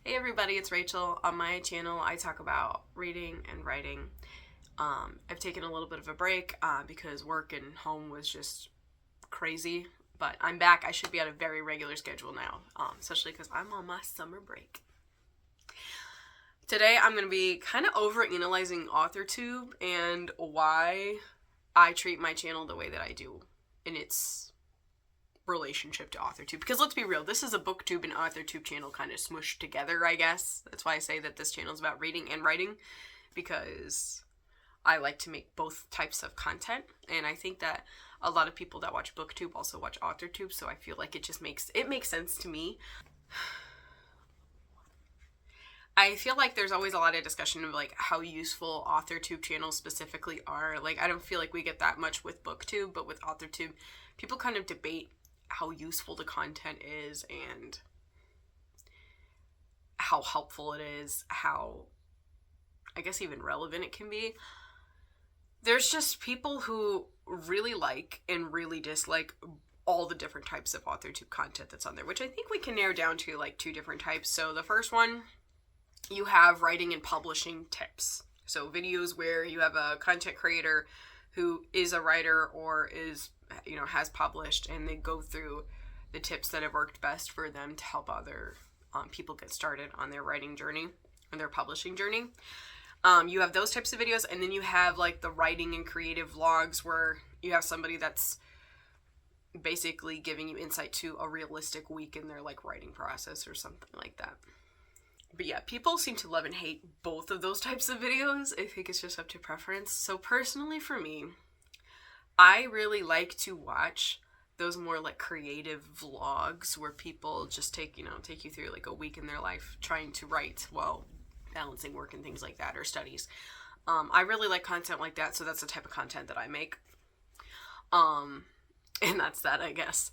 Hey everybody, it's Rachel. On my channel, I talk about reading and writing. I've taken a little bit of a break because work and home was just crazy, but I'm back. I should be at a very regular schedule now, especially because I'm on my summer break. Today, I'm going to be kind of overanalyzing AuthorTube and why I treat my channel the way that I do in its relationship to AuthorTube. Because let's be real, this is a BookTube and AuthorTube channel kind of smushed together, I guess. That's why I say that this channel is about reading and writing, because I like to make both types of content, and I think that a lot of people that watch BookTube also watch AuthorTube, so I feel like it just makes sense to me. I feel like there's always a lot of discussion of like how useful AuthorTube channels specifically are. Like, I don't feel like we get that much with BookTube, but with AuthorTube, people kind of debate how useful the content is and how helpful it is, how, I guess, even relevant it can be. There's just people who really like and really dislike all the different types of AuthorTube content that's on there, which I think we can narrow down to like two different types. So the first one, you have writing and publishing tips. So videos where you have a content creator who is a writer or is, has published, and they go through the tips that have worked best for them to help other people get started on their writing journey and their publishing journey. You have those types of videos, and then you have like the writing and creative vlogs where you have somebody that's basically giving you insight to a realistic week in their like writing process or something like that. But yeah, people seem to love and hate both of those types of videos. I think it's just up to preference. So personally for me, I really like to watch those more like creative vlogs where people just take you through like a week in their life trying to write while balancing work and things like that, or studies. I really like content like that, so that's the type of content that I make. And that's that, I guess.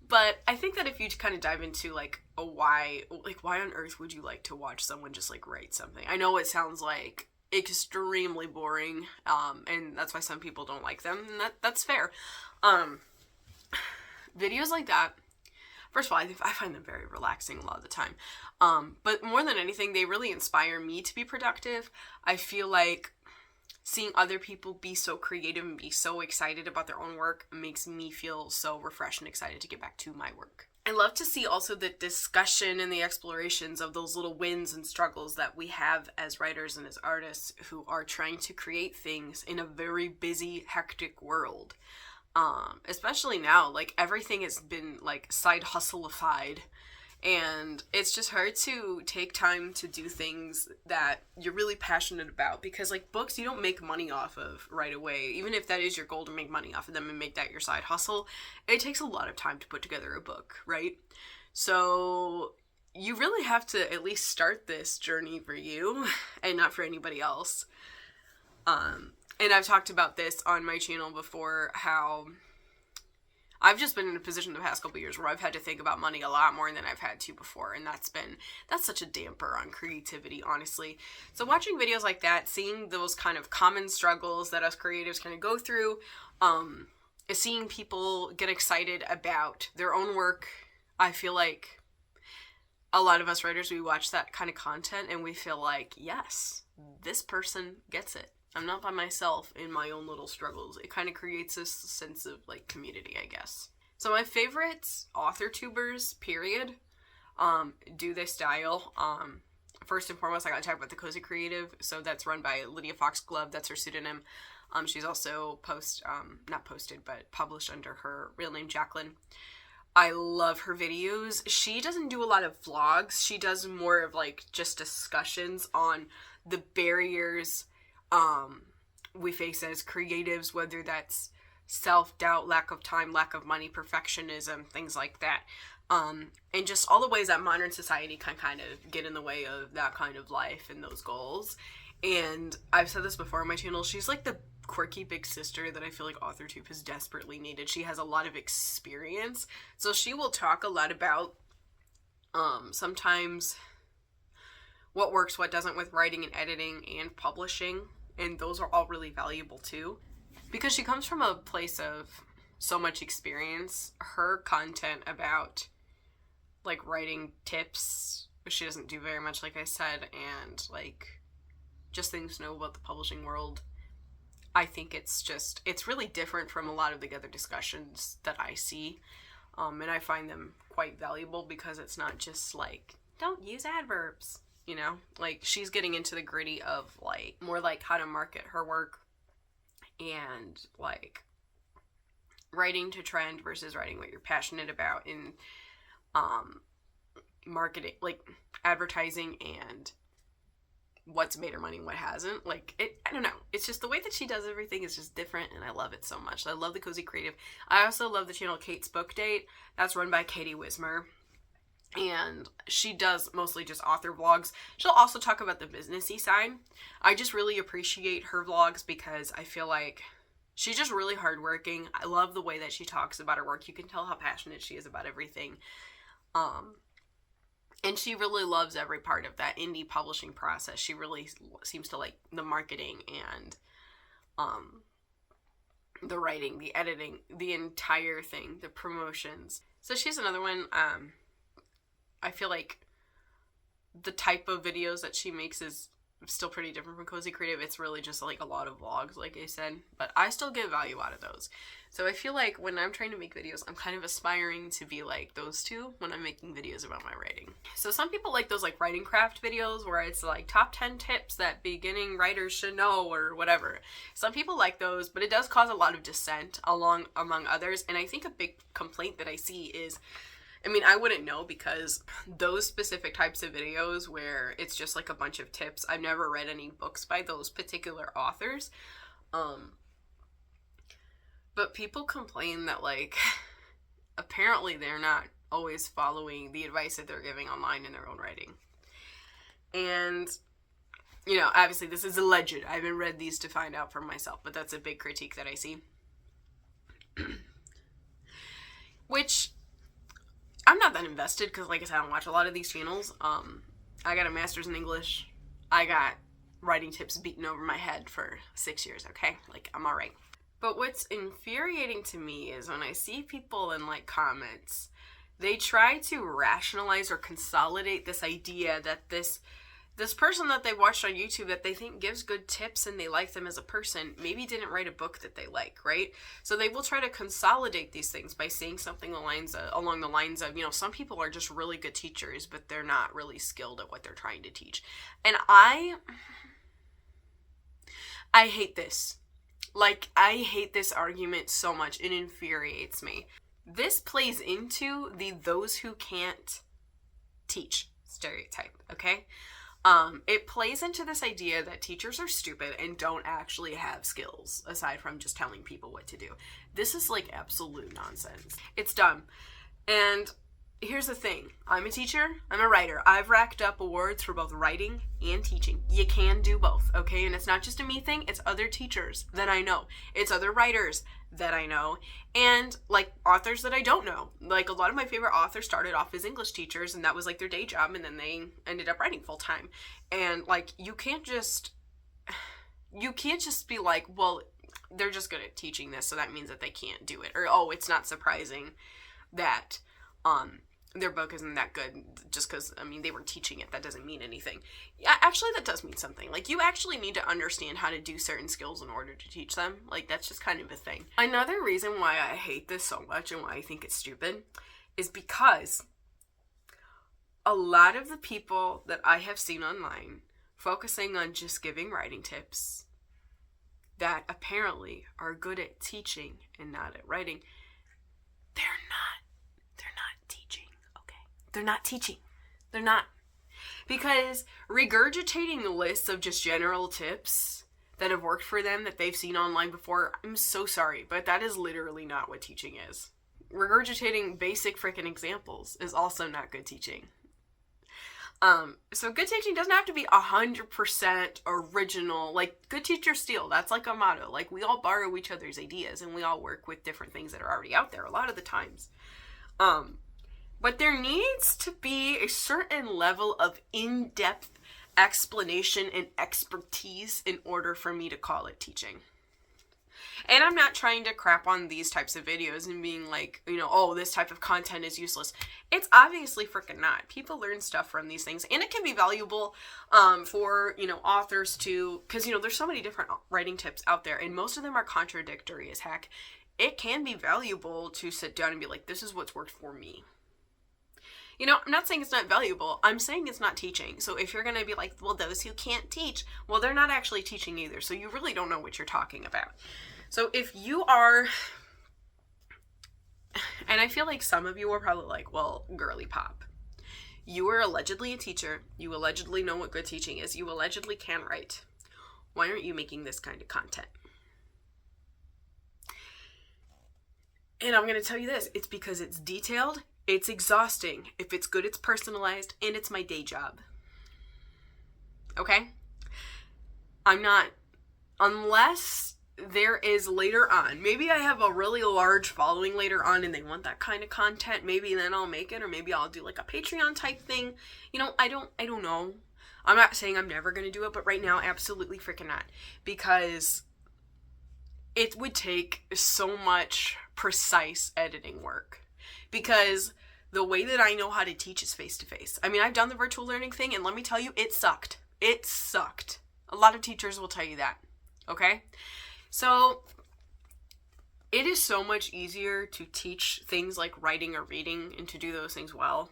But I think that if you kind of dive into like why on earth would you like to watch someone just like write something? I know it sounds like extremely boring, and that's why some people don't like them, and that's fair. Videos like that, first of all, I find them very relaxing a lot of the time. But more than anything, they really inspire me to be productive. I feel like seeing other people be so creative and be so excited about their own work makes me feel so refreshed and excited to get back to my work. I love to see also the discussion and the explorations of those little wins and struggles that we have as writers and as artists who are trying to create things in a very busy, hectic world. Especially now, like everything has been like side hustleified, and it's just hard to take time to do things that you're really passionate about, because like books you don't make money off of right away. Even if that is your goal, to make money off of them and make that your side hustle, it takes a lot of time to put together a book, right? So you really have to at least start this journey for you and not for anybody else. And I've talked about this on my channel before, how I've just been in a position the past couple of years where I've had to think about money a lot more than I've had to before, and that's such a damper on creativity, honestly. So watching videos like that, seeing those kind of common struggles that us creatives kind of go through, seeing people get excited about their own work, I feel like a lot of us writers, we watch that kind of content and we feel like, yes, this person gets it. I'm not by myself in my own little struggles. It kind of creates this sense of like community, I guess. So my favorite AuthorTubers, period, do this style. First and foremost, I gotta talk about the Cozy Creative. So that's run by Lydia Foxglove. That's her pseudonym. She's also published under her real name, Jacqueline. I love her videos. She doesn't do a lot of vlogs. She does more of like just discussions on the barriers we face as creatives, whether that's self-doubt, lack of time, lack of money, perfectionism, things like that. And just all the ways that modern society can kind of get in the way of that kind of life and those goals. And I've said this before on my channel, she's like the quirky big sister that I feel like AuthorTube has desperately needed. She has a lot of experience, so she will talk a lot about sometimes what works, what doesn't with writing and editing and publishing, and those are all really valuable too, because she comes from a place of so much experience. Her content about like writing tips she doesn't do very much, like I said, and like just things to know about the publishing world. I think it's really different from a lot of the other discussions that I see, and I find them quite valuable because it's not just like, don't use adverbs, you know? Like, she's getting into the gritty of like more like how to market her work and like writing to trend versus writing what you're passionate about in marketing, like advertising, and what's made her money and what hasn't. Like, I don't know. It's just the way that she does everything is just different, and I love it so much. I love the Cozy Creative. I also love the channel Kate's Book Date. That's run by Katie Wismer, and she does mostly just author vlogs. She'll also talk about the businessy side. I just really appreciate her vlogs because I feel like she's just really hardworking. I love the way that she talks about her work. You can tell how passionate she is about everything. And she really loves every part of that indie publishing process. She really seems to like the marketing and the writing, the editing, the entire thing, the promotions. So she's another one. I feel like the type of videos that she makes is still pretty different from Cozy Creative. It's really just like a lot of vlogs, like I said, but I still get value out of those. So I feel like when I'm trying to make videos, I'm kind of aspiring to be like those two when I'm making videos about my writing. So some people like those like writing craft videos where it's like top 10 tips that beginning writers should know or whatever. Some people like those, but it does cause a lot of dissent among others. And I think a big complaint that I see is, I mean, I wouldn't know because those specific types of videos where it's just like a bunch of tips, I've never read any books by those particular authors. But people complain that like, apparently they're not always following the advice that they're giving online in their own writing. And, you know, obviously this is alleged. I haven't read these to find out for myself, but that's a big critique that I see. Which, I'm not that invested because, like I said, I don't watch a lot of these channels. I got a master's in English. I got writing tips beaten over my head for 6 years, okay? Like, I'm all right. But what's infuriating to me is when I see people in, like, comments, they try to rationalize or consolidate this idea that this person that they watched on YouTube that they think gives good tips and they like them as a person maybe didn't write a book that they like, right? So they will try to consolidate these things by saying something along the lines of, you know, some people are just really good teachers, but they're not really skilled at what they're trying to teach. And I hate this. Like, I hate this argument so much. It infuriates me. This plays into the those who can't teach stereotype, okay? It plays into this idea that teachers are stupid and don't actually have skills aside from just telling people what to do. This is like absolute nonsense. It's dumb. And here's the thing. I'm a teacher. I'm a writer. I've racked up awards for both writing and teaching. You can do both, okay? And it's not just a me thing. It's other teachers that I know. It's other writers that I know. And like authors that I don't know. Like a lot of my favorite authors started off as English teachers and that was like their day job, and then they ended up writing full time. And like you can't just be like, well, they're just good at teaching this, so that means that they can't do it. Or, oh, it's not surprising that their book isn't that good just because, I mean, they were teaching it. That doesn't mean anything. Yeah, actually, that does mean something. Like, you actually need to understand how to do certain skills in order to teach them. Like, that's just kind of a thing. Another reason why I hate this so much and why I think it's stupid is because a lot of the people that I have seen online focusing on just giving writing tips that apparently are good at teaching and not at writing, they're not teaching, okay? They're not teaching. They're not. Because regurgitating lists of just general tips that have worked for them that they've seen online before, I'm so sorry, but that is literally not what teaching is. Regurgitating basic freaking examples is also not good teaching. So good teaching doesn't have to be 100% original. Like, good teachers steal. That's like a motto. Like, we all borrow each other's ideas and we all work with different things that are already out there a lot of the times. But there needs to be a certain level of in-depth explanation and expertise in order for me to call it teaching. And I'm not trying to crap on these types of videos and being like, you know, oh, this type of content is useless. It's obviously freaking not. People learn stuff from these things, and it can be valuable for, you know, authors to, because, you know, there's so many different writing tips out there, and most of them are contradictory as heck. It can be valuable to sit down and be like, this is what's worked for me. You know, I'm not saying it's not valuable. I'm saying it's not teaching. So if you're going to be like, well, those who can't teach, well, they're not actually teaching either. So you really don't know what you're talking about. So if you are, and I feel like some of you are probably like, well, girly pop. You are allegedly a teacher. You allegedly know what good teaching is. You allegedly can write. Why aren't you making this kind of content? And I'm going to tell you this. It's because it's detailed. It's exhausting. If it's good, it's personalized, and it's my day job. Okay? I'm not, unless there is later on, maybe I have a really large following later on and they want that kind of content, maybe then I'll make it, or maybe I'll do like a Patreon type thing. You know, I don't know. I'm not saying I'm never going to do it, but right now, absolutely freaking not. Because it would take so much precise editing work. Because the way that I know how to teach is face-to-face. I mean, I've done the virtual learning thing, and let me tell you, it sucked. It sucked. A lot of teachers will tell you that. Okay? So, it is so much easier to teach things like writing or reading and to do those things well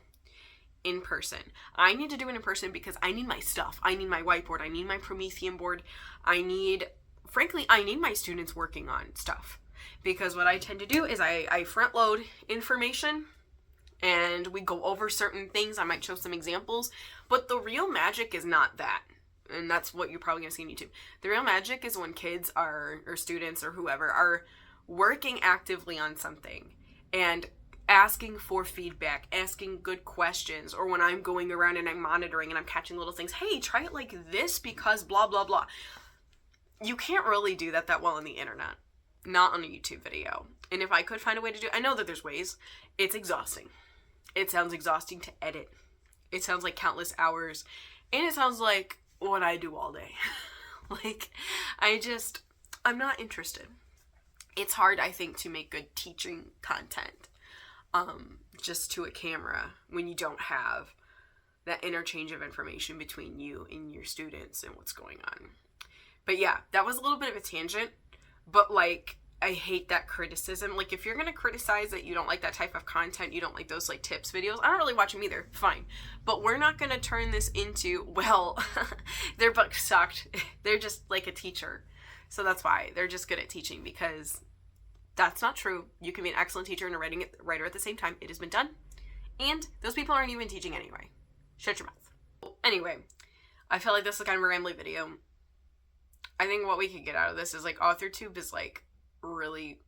in person. I need to do it in person because I need my stuff. I need my whiteboard. I need my Promethean board. Frankly, I need my students working on stuff. Because what I tend to do is I front load information and we go over certain things. I might show some examples, but the real magic is not that. And that's what you're probably going to see on YouTube. The real magic is when kids or students or whoever are working actively on something and asking for feedback, asking good questions, or when I'm going around and I'm monitoring and I'm catching little things. Hey, try it like this because blah, blah, blah. You can't really do that well on the internet. Not on a YouTube video. And if I could find a way to do it, I know that there's ways. It's exhausting. It sounds exhausting to edit. It sounds like countless hours. And it sounds like what I do all day. Like, I'm not interested. It's hard, I think, to make good teaching content just to a camera when you don't have that interchange of information between you and your students and what's going on. But yeah, that was a little bit of a tangent. But, like, I hate that criticism. Like, if you're going to criticize that you don't like that type of content, you don't like those, like, tips videos, I don't really watch them either. Fine. But we're not going to turn this into, well, their book sucked. They're just, like, a teacher. So that's why. They're just good at teaching, because that's not true. You can be an excellent teacher and a writer at the same time. It has been done. And those people aren't even teaching anyway. Shut your mouth. Anyway, I feel like this is kind of a rambly video. I think what we could get out of this is, like, AuthorTube is, like, really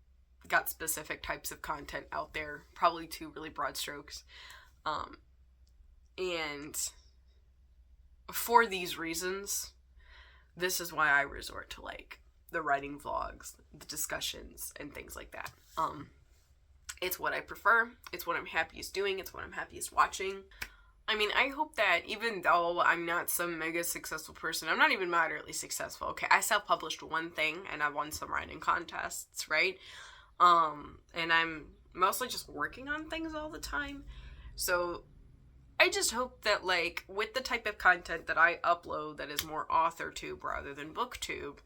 got specific types of content out there, probably two really broad strokes. And for these reasons, this is why I resort to, like, the writing vlogs, the discussions, and things like that. It's what I prefer. It's what I'm happiest doing. It's what I'm happiest watching. I mean, I hope that even though I'm not some mega successful person, I'm not even moderately successful, okay? I self-published one thing, and I won some writing contests, right? And I'm mostly just working on things all the time. So I just hope that, like, with the type of content that I upload that is more AuthorTube rather than BookTube,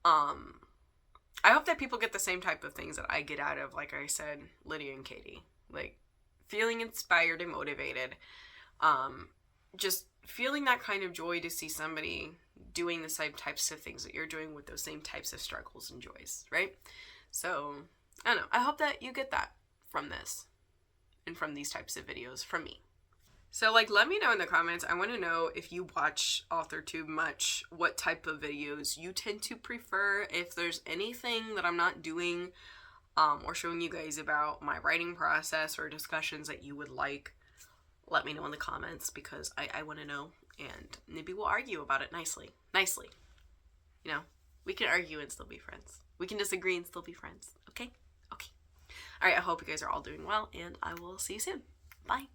I hope that people get the same type of things that I get out of, like I said, Lydia and Katie. Like, feeling inspired and motivated. Just feeling that kind of joy to see somebody doing the same types of things that you're doing with those same types of struggles and joys, right? So, I don't know. I hope that you get that from this and from these types of videos from me. So, like, let me know in the comments. I want to know if you watch AuthorTube much, what type of videos you tend to prefer, if there's anything that I'm not doing or showing you guys about my writing process or discussions that you would like. Let me know in the comments, because I want to know, and maybe we'll argue about it nicely. You know, we can argue and still be friends. We can disagree and still be friends. Okay? Okay. All right, I hope you guys are all doing well, and I will see you soon. Bye.